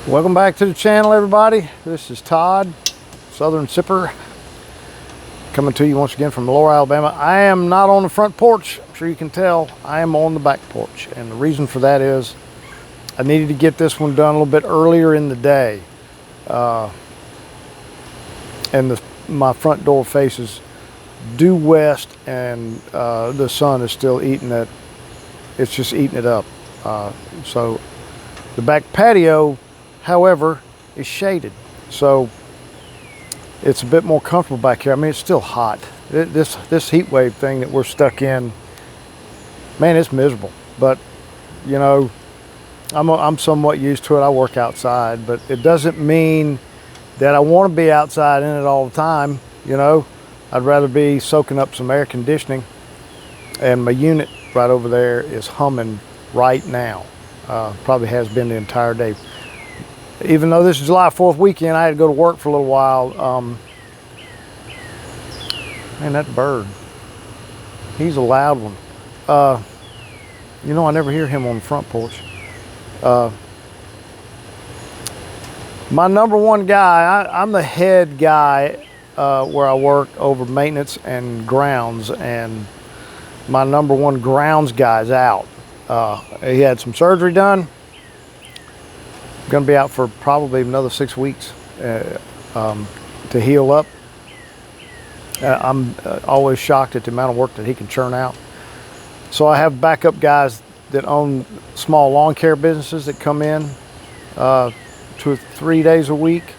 Welcome back to the channel, everybody. This is Todd, Southern Sipper, coming to you once again from Lower Alabama. I am not on the front porch. I'm sure you can tell. I am on the back porch, and the reason for that is I needed to get this one done a little bit earlier in the day. My front door faces due west, and the sun is still eating it. It's just eating it up. So the back patio, however, is shaded, so it's a bit more comfortable back here. I mean, it's still hot. This heat wave thing that we're stuck in, man, it's miserable. But you know, I'm somewhat used to it. I work outside, but it doesn't mean that I want to be outside in it all the time. You know, I'd rather be soaking up some air conditioning, and my unit right over there is humming right now. Probably has been the entire day. Even though this is July 4th weekend, I had to go to work for a little while. Man, that bird, he's a loud one. You know, I never hear him on the front porch. My number one guy, I'm the head guy where I work over maintenance and grounds, and my number one grounds guy's out. He had some surgery done. Going to be out for probably another 6 weeks to heal up. I'm always shocked at the amount of work that he can churn out. So I have backup guys that own small lawn care businesses that come in 2 or 3 days a week,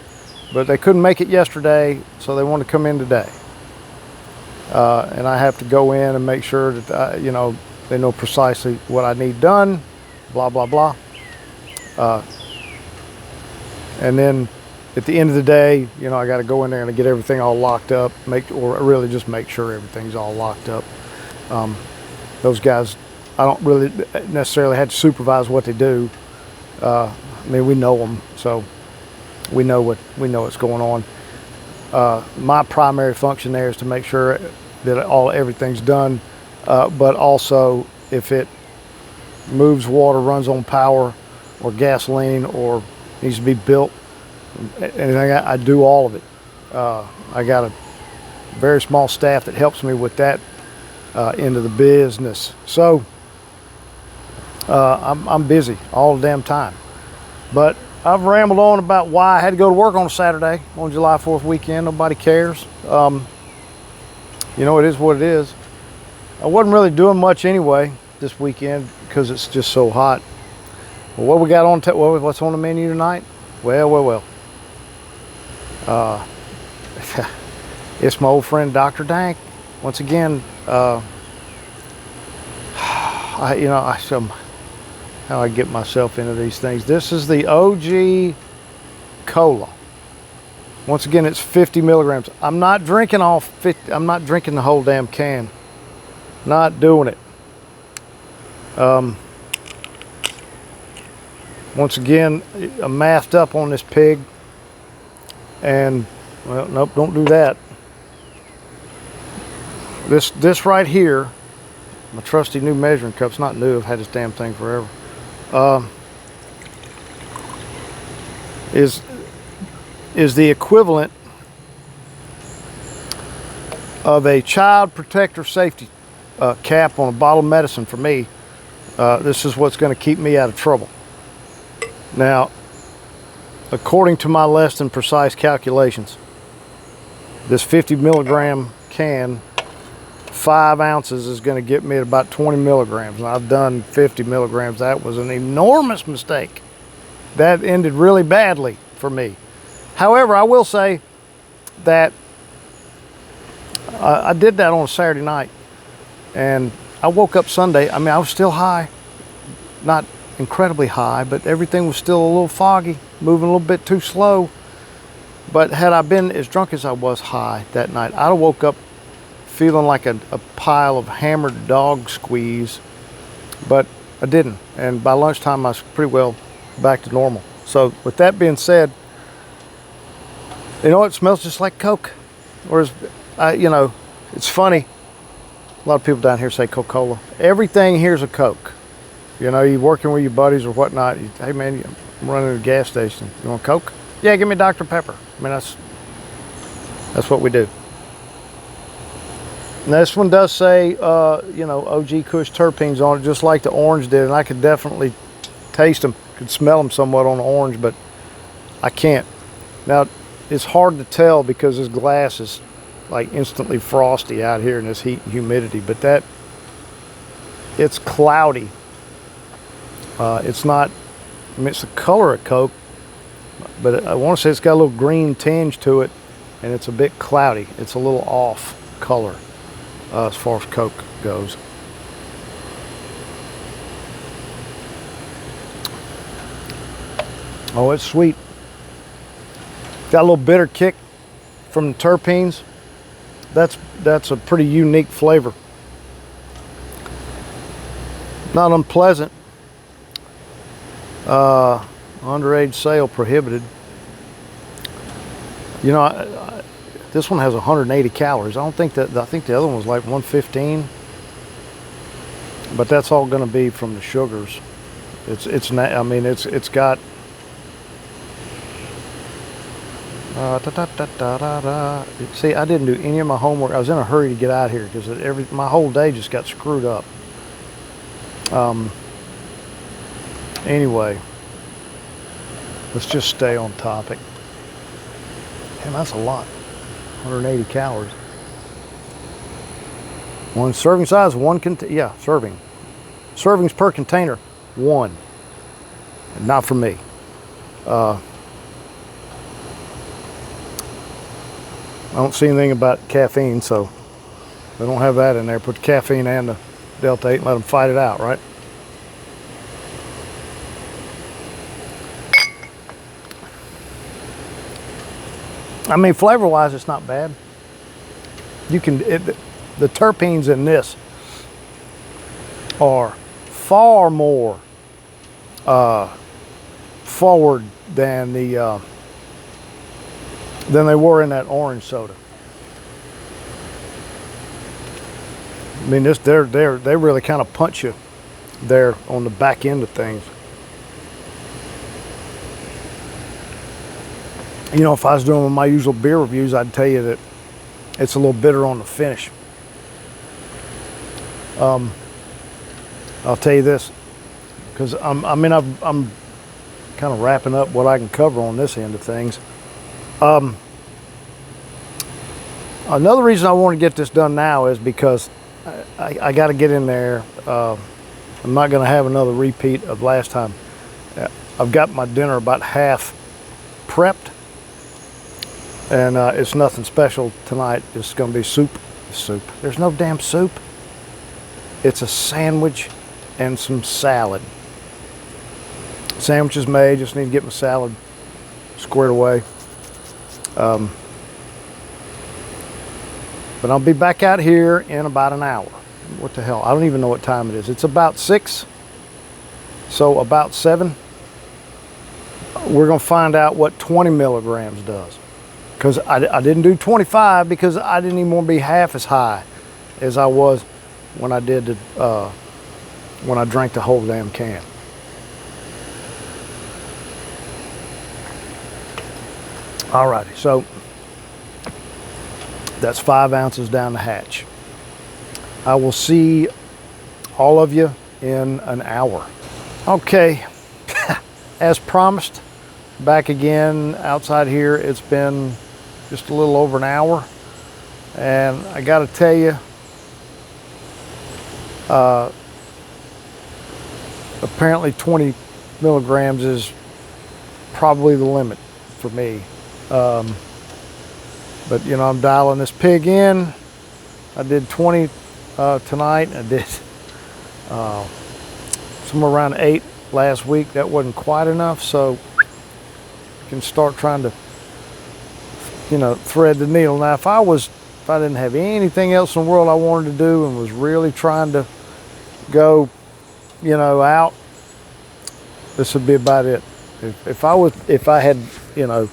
but they couldn't make it yesterday, so they want to come in today. And I have to go in and make sure that you know, they know precisely what I need done, blah blah blah. And then at the end of the day, you know, I got to go in there and get everything all locked up, or really just make sure everything's all locked up. Those guys, I don't really necessarily have to supervise what they do. I mean, we know them, so we know what's going on. My primary function there is to make sure that everything's done, but also if it moves water, runs on power or gasoline, or needs to be built, anything, I do all of it. I got a very small staff that helps me with that end of the business. So I'm busy all the damn time. But I've rambled on about why I had to go to work on a Saturday on July 4th weekend. Nobody cares. You know, it is what it is. I wasn't really doing much anyway this weekend because it's just so hot. Well, what we got on? What's on the menu tonight? Well. It's my old friend Dr. Dank. Once again, how I get myself into these things. This is the OG cola. Once again, it's 50 milligrams. I'm not drinking all 50. I'm not drinking the whole damn can. Not doing it. Once again, I'm mathed up on this pig, and well, nope, don't do that. This right here, my trusty new measuring cup's not new. I've had this damn thing forever. Is the equivalent of a child protector safety cap on a bottle of medicine for me. This is what's going to keep me out of trouble. Now, according to my less than precise calculations, this 50 milligram can, 5 ounces is going to get me at about 20 milligrams. And I've done 50 milligrams. That was an enormous mistake. That ended really badly for me. However, I will say that I did that on a Saturday night, and I woke up Sunday. I mean, I was still high, not incredibly high, but everything was still a little foggy, moving a little bit too slow. But had I been as drunk as I was high that night, I'd have woke up feeling like a pile of hammered dog squeeze, but I didn't. And by lunchtime, I was pretty well back to normal. So with that being said, you know, it smells just like Coke. Whereas, you know, it's funny. A lot of people down here say Coca-Cola. Everything here's a Coke. You know, you're working with your buddies or whatnot. Hey man, I'm running to the gas station. You want Coke? Yeah, give me Dr. Pepper. I mean, that's what we do. Now, this one does say, you know, OG Kush terpenes on it, just like the orange did, and I could definitely taste them, could smell them somewhat on the orange, but I can't. Now, it's hard to tell because this glass is like instantly frosty out here in this heat and humidity, but it's cloudy. It's not, I mean, it's the color of Coke, but I want to say it's got a little green tinge to it, and it's a bit cloudy. It's a little off color as far as Coke goes. Oh, it's sweet. Got a little bitter kick from the terpenes. That's a pretty unique flavor. Not unpleasant. Underage sale prohibited. You know, this one has 180 calories. I think the other one was like 115. But that's all going to be from the sugars. I mean, it's got. See, I didn't do any of my homework. I was in a hurry to get out of here because my whole day just got screwed up. Anyway, let's just stay on topic. Man, that's a lot. 180 calories. One serving size, serving. Servings per container, 1. Not for me. I don't see anything about caffeine, so they don't have that in there. Put the caffeine and the Delta 8 and let them fight it out, right? I mean, flavor-wise, it's not bad. The terpenes in this are far more forward than they were in that orange soda. I mean, they really kind of punch you there on the back end of things. You know, if I was doing my usual beer reviews, I'd tell you that it's a little bitter on the finish. I'll tell you this, because I'm kind of wrapping up what I can cover on this end of things. Another reason I want to get this done now is because I got to get in there. I'm not going to have another repeat of last time. I've got my dinner about half prepped, and it's nothing special tonight. It's going to be soup. There's no damn soup. It's a sandwich and some salad. Sandwich is made. Just need to get my salad squared away. But I'll be back out here in about an hour. What the hell? I don't even know what time it is. It's about 6. So about 7. We're going to find out what 20 milligrams does. Because I didn't do 25 because I didn't even want to be half as high as I was when I did when I drank the whole damn can. Alrighty, so that's 5 ounces down the hatch. I will see all of you in an hour. Okay, as promised, back again outside here. It's been just a little over an hour, and I got to tell you, apparently 20 milligrams is probably the limit for me. But you know, I'm dialing this pig in. I did 20 tonight. I did somewhere around 8 last week. That wasn't quite enough, so you can start trying to, you know, thread the needle. Now, if I didn't have anything else in the world I wanted to do and was really trying to go, you know, out, this would be about it. If I had, you know,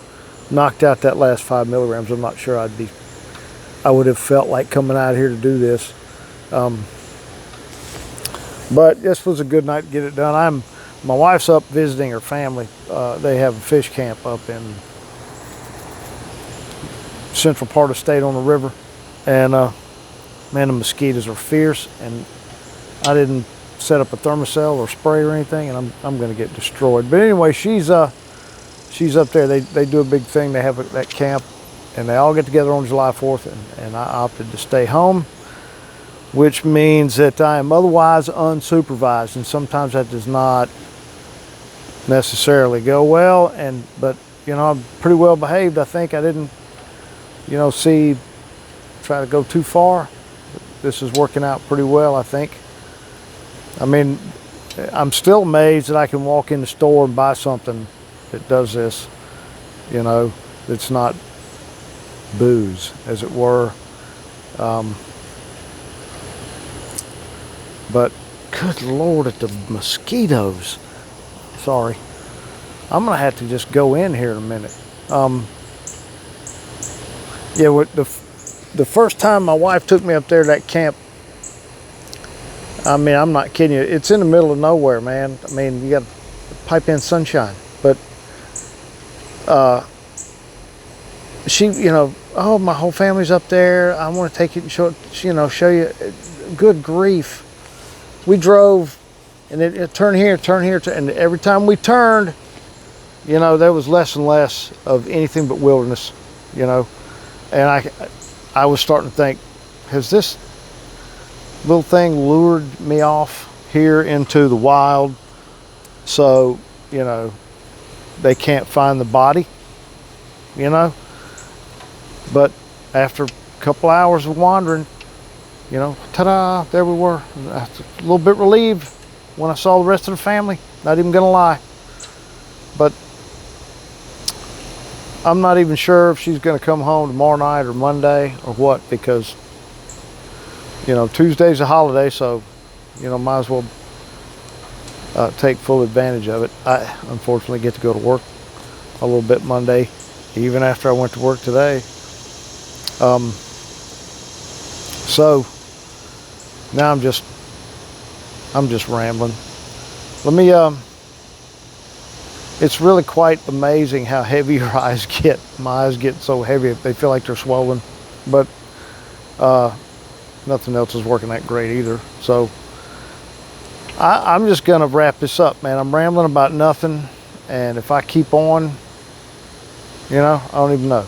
knocked out that last 5 milligrams, I'm not sure I would have felt like coming out here to do this. But this was a good night to get it done. my wife's up visiting her family. They have a fish camp up in central part of the state on the river, and man, the mosquitoes are fierce, and I didn't set up a thermocell or spray or anything, and I'm going to get destroyed. But anyway, she's up there. They do a big thing. They have that camp, and they all get together on July 4th, and I opted to stay home, which means that I am otherwise unsupervised, and sometimes that does not necessarily go well. But you know, I'm pretty well behaved. I think I didn't, you know, try to go too far. This is working out pretty well, I think. I mean, I'm still amazed that I can walk in the store and buy something that does this, you know, that's not booze, as it were. But good Lord, at the mosquitoes. Sorry. I'm gonna have to just go in here in a minute. Yeah, the first time my wife took me up there to that camp, I mean, I'm not kidding you, it's in the middle of nowhere, man. I mean, you got pipe in sunshine. But she, you know, oh, my whole family's up there, I want to take you and show you. Good grief. We drove, and it turn here, and every time we turned, you know, there was less and less of anything but wilderness, you know. And I was starting to think, has this little thing lured me off here into the wild, so, you know, they can't find the body, you know? But after a couple hours of wandering, you know, ta-da, there we were. I was a little bit relieved when I saw the rest of the family, not even gonna lie. But I'm not even sure if she's gonna come home tomorrow night or Monday or what, because, you know, Tuesday's a holiday, so, you know, might as well take full advantage of it. I unfortunately get to go to work a little bit Monday, even after I went to work today. So now I'm just rambling. Let me, it's really quite amazing how heavy your eyes get. My eyes get so heavy, they feel like they're swollen, but nothing else is working that great either. So I'm just gonna wrap this up, man. I'm rambling about nothing, and if I keep on, you know, I don't even know.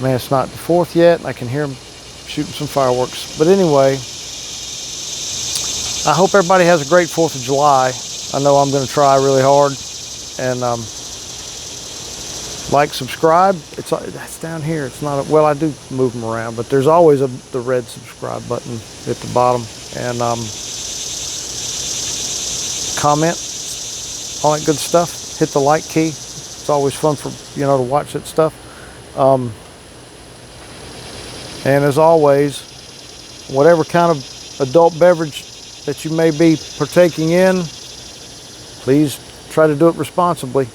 Man, it's not the 4th yet, and I can hear them shooting some fireworks. But anyway, I hope everybody has a great 4th of July. I know I'm gonna try really hard. And like, subscribe. That's down here. It's not well, I do move them around, but there's always the red subscribe button at the bottom. And comment, all that good stuff. Hit the like key. It's always fun for, you know, to watch that stuff. And as always, whatever kind of adult beverage that you may be partaking in, please try to do it responsibly.